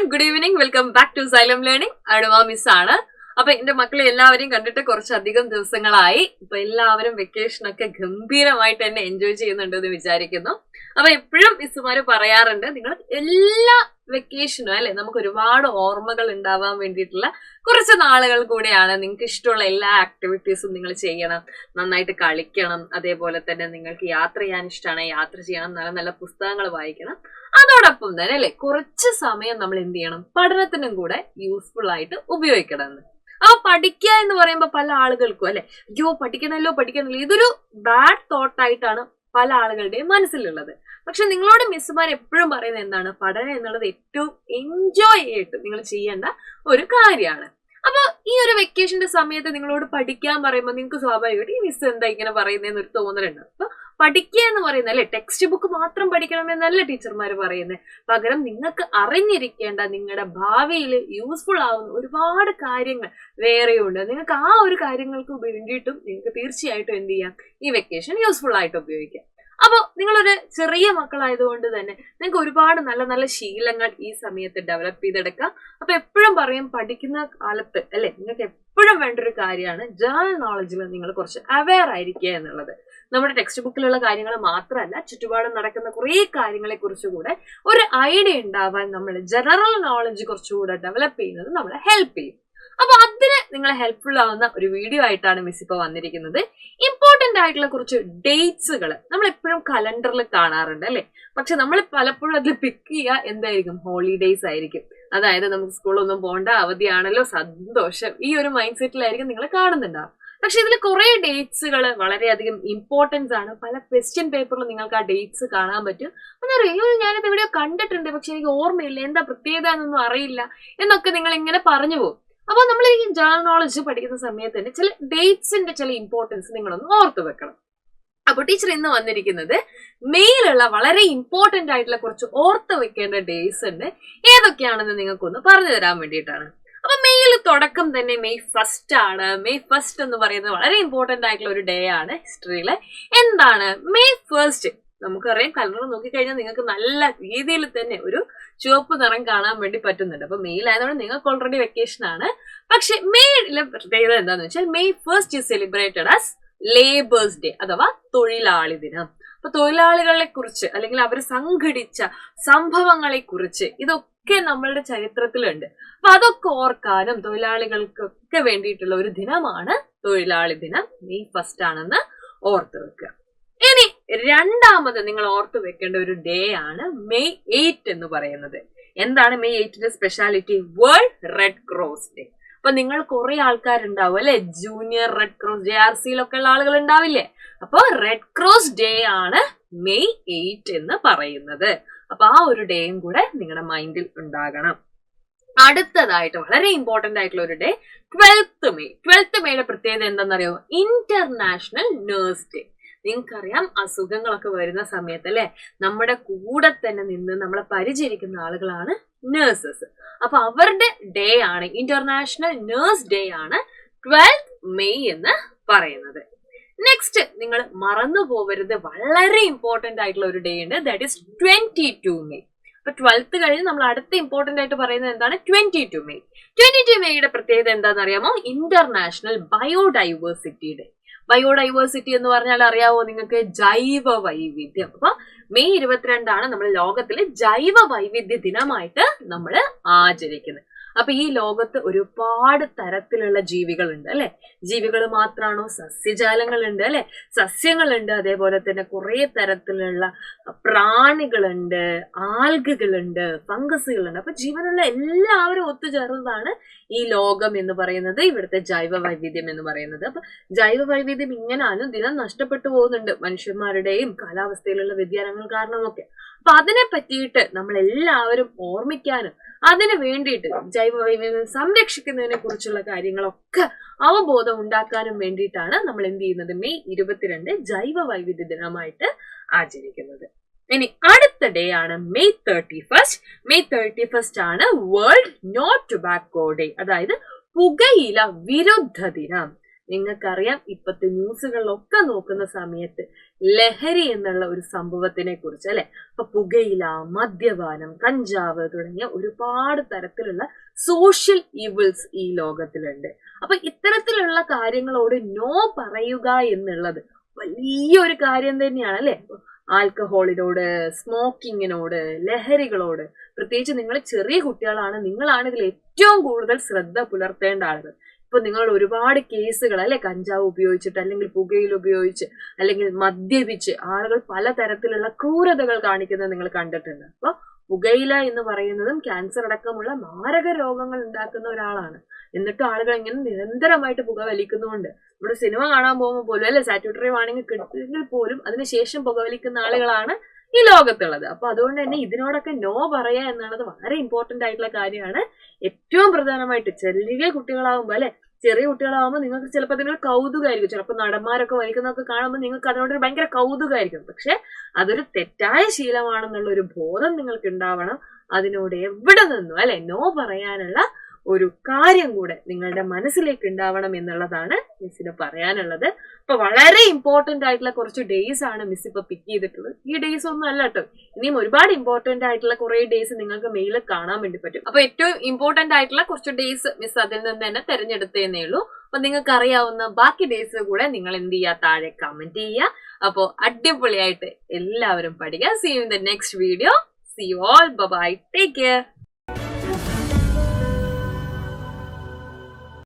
everyone, good evening. Welcome back to Xylem Learning. Aduma Miss ആണ്. അപ്പൊ എന്റെ മക്കളെ എല്ലാവരെയും കണ്ടിട്ട് കുറച്ചധികം ദിവസങ്ങളായി. ഇപ്പൊ എല്ലാവരും വെക്കേഷൻ ഒക്കെ ഗംഭീരമായിട്ട് തന്നെ എൻജോയ് ചെയ്യുന്നുണ്ടെന്ന് വിചാരിക്കുന്നു. അപ്പൊ എപ്പോഴും മിസ്സുമാര് പറയാറുണ്ട്, നിങ്ങൾ എല്ലാ വെക്കേഷനും അല്ലെ നമുക്ക് ഒരുപാട് ഓർമ്മകൾ ഉണ്ടാവാൻ വേണ്ടിയിട്ടുള്ള കുറച്ച് നാളുകൾ കൂടെയാണ്. നിങ്ങൾക്ക് ഇഷ്ടമുള്ള എല്ലാ ആക്ടിവിറ്റീസും നിങ്ങൾ ചെയ്യണം, നന്നായിട്ട് കളിക്കണം, അതേപോലെ തന്നെ നിങ്ങൾക്ക് യാത്ര ചെയ്യാൻ ഇഷ്ടമാണ്, യാത്ര ചെയ്യണം, നല്ല നല്ല പുസ്തകങ്ങൾ വായിക്കണം. അതോടൊപ്പം തന്നെ അല്ലെ കുറച്ച് സമയം നമ്മൾ എന്ത് ചെയ്യണം, പഠനത്തിനും കൂടെ യൂസ്ഫുൾ ആയിട്ട് ഉപയോഗിക്കണം. അപ്പൊ പഠിക്കുക എന്ന് പറയുമ്പോൾ പല ആളുകൾക്കും അല്ലെ അയ്യോ പഠിക്കണമല്ലോ ഇതൊരു ബാഡ് തോട്ടായിട്ടാണ് പല ആളുകളുടെയും മനസ്സിലുള്ളത്. പക്ഷെ നിങ്ങളോട് മിസ്സുമാർ എപ്പോഴും പറയുന്നത് എന്താണ്, പഠനം എന്നുള്ളത് ഏറ്റവും എൻജോയ് ആയിട്ട് നിങ്ങൾ ചെയ്യേണ്ട ഒരു കാര്യമാണ്. അപ്പൊ ഈ ഒരു വെക്കേഷന്റെ സമയത്ത് നിങ്ങളോട് പഠിക്കാൻ പറയുമ്പോൾ നിങ്ങൾക്ക് സ്വാഭാവികമായിട്ട് ഈ മിസ് എന്താ ഇങ്ങനെ പറയുന്നതെന്ന് ഒരു തോന്നലുണ്ട്. അപ്പൊ പഠിക്കുക എന്ന് പറയുന്നത് അല്ലെ ടെക്സ്റ്റ് ബുക്ക് മാത്രം പഠിക്കണമെന്നല്ല ടീച്ചർമാർ പറയുന്നത്. പകരം നിങ്ങൾക്ക് അറിഞ്ഞിരിക്കേണ്ട, നിങ്ങളുടെ ഭാവിയിൽ യൂസ്ഫുൾ ആവുന്ന ഒരുപാട് കാര്യങ്ങൾ വേറെയുണ്ട്. നിങ്ങൾക്ക് ആ ഒരു കാര്യങ്ങൾക്ക് വേണ്ടിയിട്ടും നിങ്ങൾക്ക് തീർച്ചയായിട്ടും എന്ത് ചെയ്യാം, ഈ വെക്കേഷൻ യൂസ്ഫുൾ ആയിട്ട് ഉപയോഗിക്കാം. അപ്പോൾ നിങ്ങളൊരു ചെറിയ മക്കളായതുകൊണ്ട് തന്നെ നിങ്ങൾക്ക് ഒരുപാട് നല്ല നല്ല ശീലങ്ങൾ ഈ സമയത്ത് ഡെവലപ്പ് ചെയ്തെടുക്കാം. അപ്പൊ എപ്പോഴും പറയും, പഠിക്കുന്ന കാലത്ത് അല്ലെ നിങ്ങൾക്ക് എപ്പോഴും വേണ്ട ഒരു കാര്യമാണ് ജനറൽ നോളജിൽ നിങ്ങൾ കുറച്ച് അവെയർ ആയിരിക്കുക എന്നുള്ളത്. നമ്മുടെ ടെക്സ്റ്റ് ബുക്കിലുള്ള കാര്യങ്ങൾ മാത്രമല്ല, ചുറ്റുപാടും നടക്കുന്ന കുറേ കാര്യങ്ങളെ കുറിച്ചുകൂടെ ഒരു ഐഡിയ ഉണ്ടാവാൻ നമ്മൾ ജനറൽ നോളജ് കുറച്ചുകൂടെ ഡെവലപ്പ് ചെയ്യുന്നത് നമ്മളെ ഹെൽപ്പ് ചെയ്യും. അപ്പൊ അതിന് നിങ്ങളെ ഹെൽപ്ഫുൾ ആവുന്ന ഒരു വീഡിയോ ആയിട്ടാണ് മിസ് ഇപ്പൊ വന്നിരിക്കുന്നത്. ഇമ്പോർട്ടന്റ് ആയിട്ടുള്ള കുറച്ച് ഡേറ്റ്സുകൾ നമ്മൾ എപ്പോഴും കലണ്ടറിൽ കാണാറുണ്ട് അല്ലെ, പക്ഷെ നമ്മൾ പലപ്പോഴും അതിൽ പിക്ക് ചെയ്യുക എന്തായിരിക്കും, ഹോളിഡേയ്സ് ആയിരിക്കും. അതായത് നമുക്ക് സ്കൂളൊന്നും പോകണ്ട, അവധിയാണല്ലോ, സന്തോഷം, ഈ ഒരു മൈൻഡ് സെറ്റിലായിരിക്കും നിങ്ങൾ കാണുന്നുണ്ടാവും. പക്ഷെ ഇതിൽ കുറെ ഡേറ്റ്സുകൾ വളരെയധികം ഇമ്പോർട്ടൻസ് ആണ്. പല ക്വസ്റ്റ്യൻ പേപ്പറിൽ നിങ്ങൾക്ക് ആ ഡേറ്റ്സ് കാണാൻ പറ്റും. അന്നേരം ഞാനിത് എവിടെയോ കണ്ടിട്ടുണ്ട്, പക്ഷെ എനിക്ക് ഓർമ്മയില്ല, എന്താ പ്രത്യേകത എന്നൊന്നും അറിയില്ല എന്നൊക്കെ നിങ്ങൾ ഇങ്ങനെ പറഞ്ഞു പോകും. അപ്പൊ നമ്മൾ ഈ ജനറൽ നോളജ് പഠിക്കുന്ന സമയത്ത് തന്നെ ചില ഡേറ്റ്സിന്റെ ചില ഇമ്പോർട്ടൻസ് നിങ്ങളൊന്ന് ഓർത്തു വെക്കണം. അപ്പൊ ടീച്ചർ ഇന്ന് വന്നിരിക്കുന്നത് മെയിലുള്ള വളരെ ഇമ്പോർട്ടന്റ് ആയിട്ടുള്ള കുറച്ച് ഓർത്ത് വെക്കേണ്ട ഡേയ്സ് ഉണ്ട്. ഏതൊക്കെയാണെന്ന് നിങ്ങൾക്കൊന്ന് പറഞ്ഞു തരാൻ വേണ്ടിയിട്ടാണ്. അപ്പൊ മെയിൽ തുടക്കം തന്നെ മെയ് 1 ആണ്. മെയ് 1 എന്ന് പറയുന്നത് വളരെ ഇമ്പോർട്ടന്റ് ആയിട്ടുള്ള ഒരു ഡേ ആണ് ഹിസ്റ്ററിയിലെ. എന്താണ് മെയ് 1? നമുക്കറിയാം, കലണ്ടർ നോക്കിക്കഴിഞ്ഞാൽ നിങ്ങൾക്ക് നല്ല രീതിയിൽ തന്നെ ഒരു ചുവപ്പ് നിറം കാണാൻ വേണ്ടി പറ്റുന്നുണ്ട്. അപ്പൊ മെയിലായതുകൊണ്ട് നിങ്ങൾക്ക് ഓൾറെഡി വെക്കേഷൻ ആണ്. പക്ഷെ മെയിലെ പ്രത്യേകത എന്താന്ന് വെച്ചാൽ May 1 is celebrated as labours day അഥവാ തൊഴിലാളി ദിനം. അപ്പൊ തൊഴിലാളികളെ കുറിച്ച് അല്ലെങ്കിൽ അവർ സംഘടിച്ച സംഭവങ്ങളെ കുറിച്ച് ഇതൊക്കെ നമ്മളുടെ ചരിത്രത്തിലുണ്ട്. അപ്പൊ അതൊക്കെ ഓർക്കാനും തൊഴിലാളികൾക്കൊക്കെ വേണ്ടിയിട്ടുള്ള ഒരു ദിനമാണ് തൊഴിലാളി ദിനം. മെയ് 1 ആണെന്ന് ഓർത്തു വെക്കുക. ഇനി രണ്ടാമത് നിങ്ങൾ ഓർത്തു വെക്കേണ്ട ഒരു ഡേ ആണ് മെയ് 8 എന്ന് പറയുന്നത്. എന്താണ് മെയ് 8ന്റെ speciality? World red cross day. അപ്പൊ നിങ്ങൾ കുറെ ആൾക്കാരുണ്ടാവും അല്ലെ, ജൂനിയർ റെഡ് ക്രോസ് JRCയിലൊക്കെ ഉള്ള ആളുകൾ ഉണ്ടാവില്ലേ. അപ്പൊ റെഡ് ക്രോസ് ഡേ ആണ് മെയ് 8 എന്ന് പറയുന്നത്. അപ്പൊ ആ ഒരു ഡേയും കൂടെ നിങ്ങളുടെ മൈൻഡിൽ ഉണ്ടാകണം. അടുത്തതായിട്ട് വളരെ ഇമ്പോർട്ടന്റ് ആയിട്ടുള്ള ഒരു ഡേ 12th മെയ്. 12th മെയ്യുടെ പ്രത്യേകത എന്താണെന്നറിയോ? International nurse day. നിങ്ങൾക്കറിയാം, അസുഖങ്ങളൊക്കെ വരുന്ന സമയത്ത് അല്ലെ നമ്മുടെ കൂടെ തന്നെ നിന്ന് നമ്മളെ പരിചരിക്കുന്ന ആളുകളാണ് നഴ്സസ്. അപ്പൊ അവരുടെ ഡേ ആണ്, ഇന്റർനാഷണൽ നഴ്സ് ഡേ ആണ് 12th മെയ് എന്ന് പറയുന്നത്. നെക്സ്റ്റ് നിങ്ങൾ മറന്നു പോകരുത്, വളരെ ഇമ്പോർട്ടന്റ് ആയിട്ടുള്ള ഒരു ഡേ ഉണ്ട്, ദാറ്റ് ഈസ് 22 മെയ്. അപ്പൊ 12th കഴിഞ്ഞ് നമ്മൾ അടുത്ത ഇമ്പോർട്ടന്റ് ആയിട്ട് പറയുന്നത് എന്താണ്? 22 മെയ്. 22 മെയ്യുടെ പ്രത്യേകത എന്താണെന്ന് അറിയാമോ? International biodiversity day. ബയോഡൈവേഴ്സിറ്റി എന്ന് പറഞ്ഞാൽ അറിയാവോ നിങ്ങൾക്ക്? ജൈവ വൈവിധ്യം. അപ്പൊ മെയ് 22 നമ്മൾ ലോകത്തിലെ ജൈവ വൈവിധ്യ ദിനമായിട്ട് നമ്മൾ ആചരിക്കുന്നത്. അപ്പൊ ഈ ലോകത്ത് ഒരുപാട് തരത്തിലുള്ള ജീവികളുണ്ട് അല്ലെ. ജീവികൾ മാത്രമാണോ? സസ്യജാലങ്ങളുണ്ട് അല്ലെ, സസ്യങ്ങളുണ്ട്, അതേപോലെ തന്നെ കുറെ തരത്തിലുള്ള പ്രാണികളുണ്ട്, ആൽഗകളുണ്ട്, ഫംഗസുകളുണ്ട്. അപ്പൊ ജീവനുള്ള എല്ലാവരും ഒത്തുചേർന്നതാണ് ഈ ലോകം എന്ന് പറയുന്നത്, ഇവിടുത്തെ ജൈവ വൈവിധ്യം എന്ന് പറയുന്നത്. അപ്പൊ ജൈവ വൈവിധ്യം ഇങ്ങനാലും ദിനം നഷ്ടപ്പെട്ടു പോകുന്നുണ്ട്, മനുഷ്യന്മാരുടെയും കാലാവസ്ഥയിലുള്ള വ്യതിയാനങ്ങൾ കാരണമൊക്കെ. അപ്പൊ അതിനെ പറ്റിയിട്ട് നമ്മൾ എല്ലാവരും ഓർമ്മിക്കാനും അതിനു വേണ്ടിയിട്ട് ജൈവ വൈവിധ്യം സംരക്ഷിക്കുന്നതിനെ കുറിച്ചുള്ള കാര്യങ്ങളൊക്കെ അവബോധം ഉണ്ടാക്കാനും വേണ്ടിയിട്ടാണ് നമ്മൾ എന്ത് ചെയ്യുന്നത്, മെയ് 22 ജൈവ വൈവിധ്യ ദിനമായിട്ട് ആചരിക്കുന്നത്. ഇനി അടുത്ത ഡേ ആണ് മെയ് 31. മെയ് 31 ആണ് വേൾഡ് നോ ടൊബാക്കോ ഡേ, അതായത് പുകയില വിരുദ്ധ ദിനം. നിങ്ങൾക്കറിയാം ഇപ്പത്തെ ന്യൂസുകളിലൊക്കെ നോക്കുന്ന സമയത്ത് ലഹരി എന്നുള്ള ഒരു സംഭവത്തിനെ കുറിച്ച് അല്ലെ. അപ്പൊ പുകയില, മദ്യപാനം, കഞ്ചാവ് തുടങ്ങിയ ഒരുപാട് തരത്തിലുള്ള സോഷ്യൽ ഈവിൾസ് ഈ ലോകത്തിലുണ്ട്. അപ്പൊ ഇത്തരത്തിലുള്ള കാര്യങ്ങളോട് നോ പറയുക എന്നുള്ളത് വലിയൊരു കാര്യം തന്നെയാണ് അല്ലെ. ആൽക്കഹോളിനോട്, സ്മോക്കിങ്ങിനോട്, ലഹരികളോട്, പ്രത്യേകിച്ച് നിങ്ങൾ ചെറിയ കുട്ടികളാണ്, നിങ്ങളാണ് ഇതിൽ ഏറ്റവും കൂടുതൽ ശ്രദ്ധ പുലർത്തേണ്ട ആളുകൾ. ഇപ്പൊ നിങ്ങൾ ഒരുപാട് കേസുകൾ അല്ലെ, കഞ്ചാവ് ഉപയോഗിച്ചിട്ട് അല്ലെങ്കിൽ പുകയിൽ ഉപയോഗിച്ച് അല്ലെങ്കിൽ മദ്യപിച്ച് ആളുകൾ പലതരത്തിലുള്ള ക്രൂരതകൾ കാണിക്കുന്നത് നിങ്ങൾ കണ്ടിട്ടുണ്ട്. അപ്പൊ പുകയില എന്ന് പറയുന്നതും ക്യാൻസർ അടക്കമുള്ള മാരക രോഗങ്ങൾ ഉണ്ടാക്കുന്ന ഒരാളാണ്. എന്നിട്ടും ആളുകൾ ഇങ്ങനെ നിരന്തരമായിട്ട് പുക വലിക്കുന്നുണ്ട്. നമ്മുടെ സിനിമ കാണാൻ പോകുമ്പോൾ പോലും അല്ലെ, സാറ്റ്യൂട്ടറി വാണിംഗ് കിട്ടുമെങ്കിൽ പോലും അതിനുശേഷം പുകവലിക്കുന്ന ആളുകളാണ് ഈ ലോകത്തുള്ളത്. അപ്പൊ അതുകൊണ്ട് തന്നെ ഇതിനോടൊക്കെ നോ പറയാ എന്നുള്ളത് വളരെ ഇമ്പോർട്ടന്റ് ആയിട്ടുള്ള കാര്യമാണ്. ഏറ്റവും പ്രധാനമായിട്ട് ചെറിയ കുട്ടികളാവുമ്പോ അല്ലെ, ചെറിയ കുട്ടികളാവുമ്പോൾ നിങ്ങൾക്ക് ചിലപ്പോൾ അതിനൊരു കൗതുകമായിരിക്കും. ചിലപ്പോൾ നടന്മാരൊക്കെ വലിക്കുന്നതൊക്കെ കാണുമ്പോൾ നിങ്ങൾക്ക് അതിനോടൊരു ഭയങ്കര കൗതുകമായിരിക്കും. പക്ഷെ അതൊരു തെറ്റായ ശീലമാണെന്നുള്ള ഒരു ബോധം നിങ്ങൾക്ക് ഉണ്ടാവണം. അതിനോട് എവിടെ നിന്നും അല്ലെ നോ പറയാനുള്ള ഒരു കാര്യം കൂടെ നിങ്ങളുടെ മനസ്സിലേക്ക് ഉണ്ടാവണം എന്നുള്ളതാണ് മിസ്സിന് പറയാനുള്ളത്. അപ്പൊ വളരെ ഇമ്പോർട്ടന്റ് ആയിട്ടുള്ള കുറച്ച് ഡേയ്സ് ആണ് മിസ് ഇപ്പൊ പിക്ക് ചെയ്തിട്ടുള്ളത്. ഈ ഡേയ്സ് ഒന്നും അല്ല കേട്ടോ, ഇനിയും ഒരുപാട് ഇമ്പോർട്ടന്റ് ആയിട്ടുള്ള കുറെ ഡേയ്സ് നിങ്ങൾക്ക് മെയിലിൽ കാണാൻ വേണ്ടി പറ്റും. അപ്പൊ ഏറ്റവും ഇമ്പോർട്ടന്റ് ആയിട്ടുള്ള കുറച്ച് ഡേയ്സ് മിസ് അതിൽ നിന്ന് തന്നെ തെരഞ്ഞെടുത്തേ ഉള്ളൂ. അപ്പൊ നിങ്ങൾക്ക് അറിയാവുന്ന ബാക്കി ഡേയ്സ് കൂടെ നിങ്ങൾ എന്ത് ചെയ്യുക, താഴെ കമന്റ് ചെയ്യുക. അപ്പോ അടിപൊളിയായിട്ട് എല്ലാവരും പഠിക്കുക. See you in the next video. See you all. Bye bye. Take care.